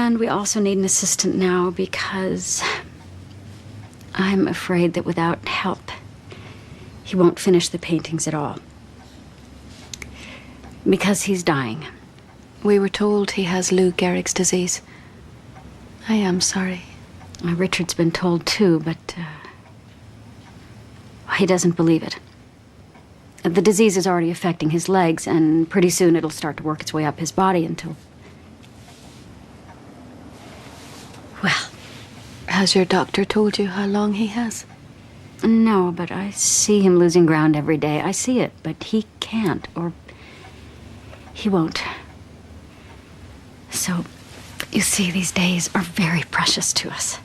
And we also need an assistant now because I'm afraid that without help, he won't finish the paintings at all. Because he's dying. We were told he has Lou Gehrig's disease. I am sorry. Richard's been told too, but he doesn't believe it. The disease is already affecting his legs, and pretty soon it'll start to work its way up his body until... Well... Has your doctor told you how long he has? No, but I see him losing ground every day. I see it, but he can't, or he won't. So, you see, these days are very precious to us.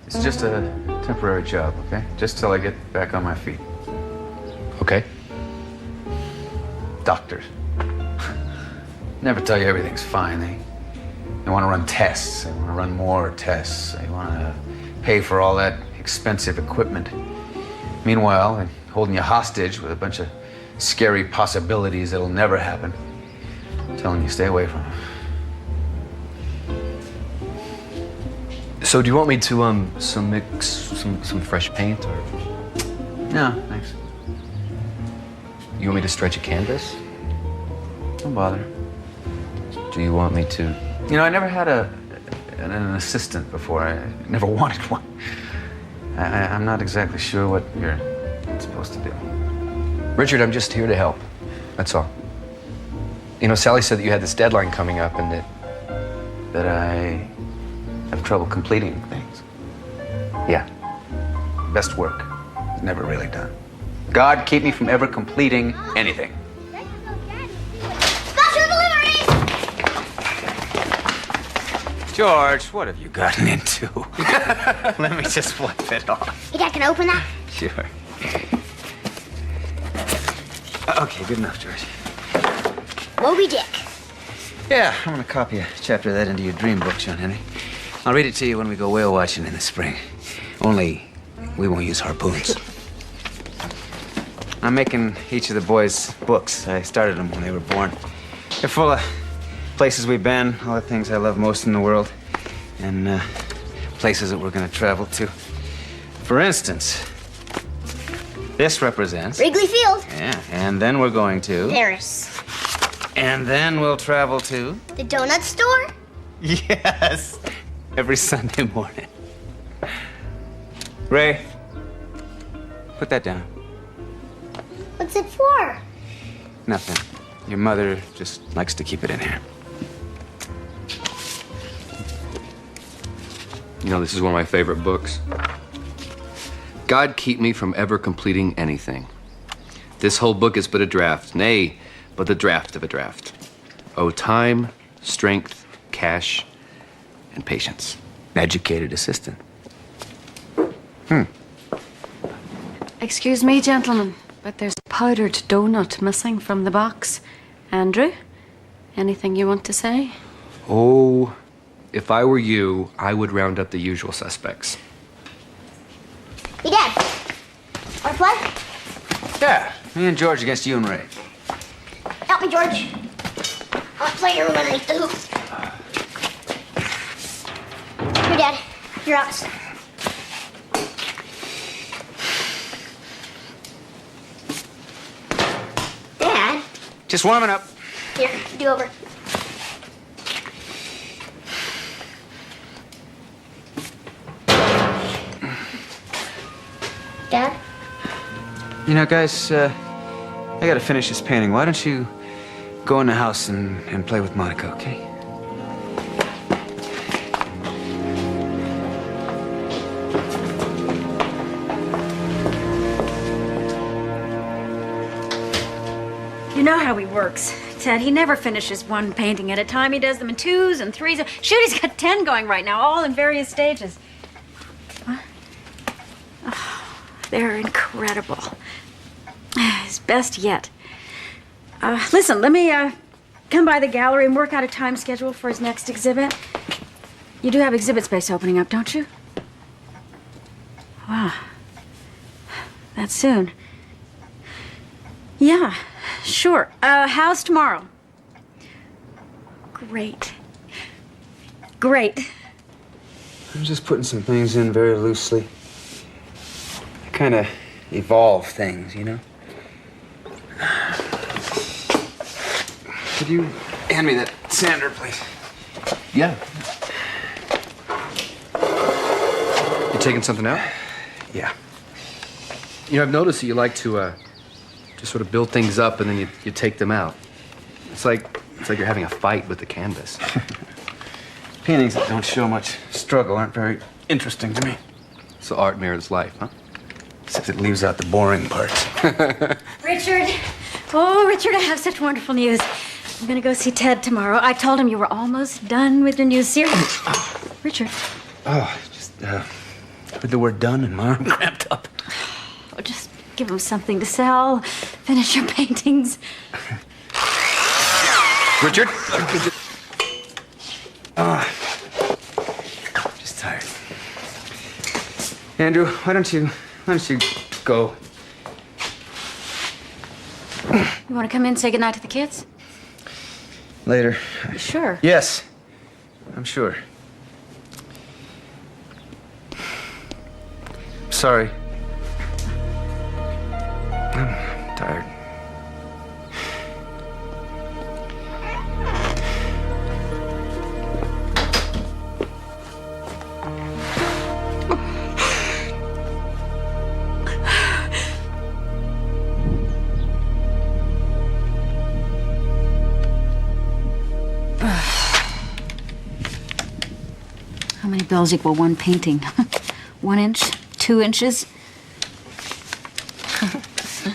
It's just a temporary job, okay? Just till I get back on my feet. Okay. Doctors. Never tell you everything's fine. They want to run tests. They want to run more tests. They want to pay for all that expensive equipment. Meanwhile, they're holding you hostage with a bunch of scary possibilities that'll never happen. Telling you stay away from them. So do you want me to mix some fresh paint or? No, thanks. You want me to stretch a canvas? Don't bother. Do you want me to? You know, I never had an assistant before. I never wanted one. I'm not exactly sure what you're supposed to do. Richard, I'm just here to help. That's all. You know, Sally said that you had this deadline coming up and that I have trouble completing things. Yeah. Best work is never really done. God keep me from ever completing anything. Special delivery! George, what have you gotten into? Let me just wipe it off. Hey, Dad, can I open that? Sure. Okay, good enough, George. Moby Dick. Yeah, I'm gonna copy a chapter of that into your dream book, John Henry. I'll read it to you when we go whale watching in the spring. Only, we won't use harpoons. I'm making each of the boys books. I started them when they were born. They're full of places we've been, all the things I love most in the world, and places that we're gonna travel to. For instance, this represents... Wrigley Field. Yeah, and then we're going to... Paris. And then we'll travel to... The donut store? Yes! Every Sunday morning. Ray, put that down. What's it for? Nothing. Your mother just likes to keep it in here. You know, this is one of my favorite books. God keep me from ever completing anything. This whole book is but a draft, nay, but the draft of a draft. Oh, time, strength, cash, and patience. Educated assistant. Excuse me, gentlemen, but there's a powdered donut missing from the box. Andrew, anything you want to say? Oh, if I were you, I would round up the usual suspects. Hey, Dad. Wanna play? Yeah, me and George against you and Ray. Help me, George. I want to play your room underneath the hoop. Here, Dad. You're out. Dad. Just warming up. Here, do over. Dad? You know, guys, I gotta finish this painting. Why don't you go in the house and play with Monica, okay? You know how he works, Ted. He never finishes one painting at a time. He does them in 2s and 3s. Shoot, he's got 10 going right now, all in various stages. What? Oh, they're incredible. His best yet. Listen, let me come by the gallery and work out a time schedule for his next exhibit. You do have exhibit space opening up, don't you? Wow. That soon. Yeah, sure. How's tomorrow? Great. Great. I'm just putting some things in very loosely. I kind of evolve things, you know? Could you hand me that sander, please? Yeah. You taking something out? Yeah. You know, I've noticed that you like to just sort of build things up and then you take them out. It's like you're having a fight with the canvas. Paintings that don't show much struggle aren't very interesting to me. So art mirrors life, huh? Except it leaves out the boring parts. Richard. Oh, Richard, I have such wonderful news. I'm gonna go see Ted tomorrow. I told him you were almost done with your new series. Richard. Oh, just heard the word done and my arm cramped up. Oh, just give him something to sell. Finish your paintings. Richard? Just tired. Andrew, why don't you go? You want to come in and say goodnight to the kids? Later. You sure? Yes, I'm sure. Sorry. I'm tired. How many bills equal one painting? 1 inch? 2 inches?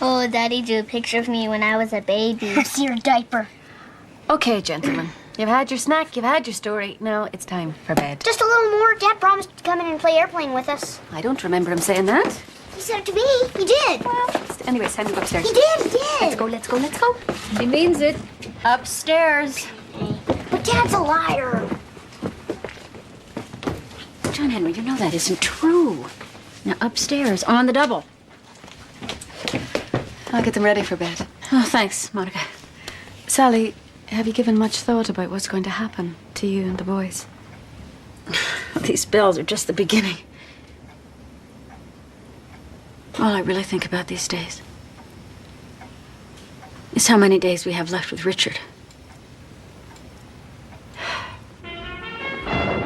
Oh, Daddy drew a picture of me when I was a baby. See your diaper. Okay, gentlemen. You've had your snack, you've had your story. Now it's time for bed. Just a little more. Dad promised to come in and play airplane with us. I don't remember him saying that. He said it to me. He did. Anyway, it's time to go upstairs. He did. He did. Let's go, let's go, let's go. He means it. Upstairs. But Dad's a liar. John Henry, you know that isn't true. Now, upstairs, on the double. I'll get them ready for bed. Oh, thanks, Monica. Sally, have you given much thought about what's going to happen to you and the boys? These bills are just the beginning. All I really think about these days is how many days we have left with Richard.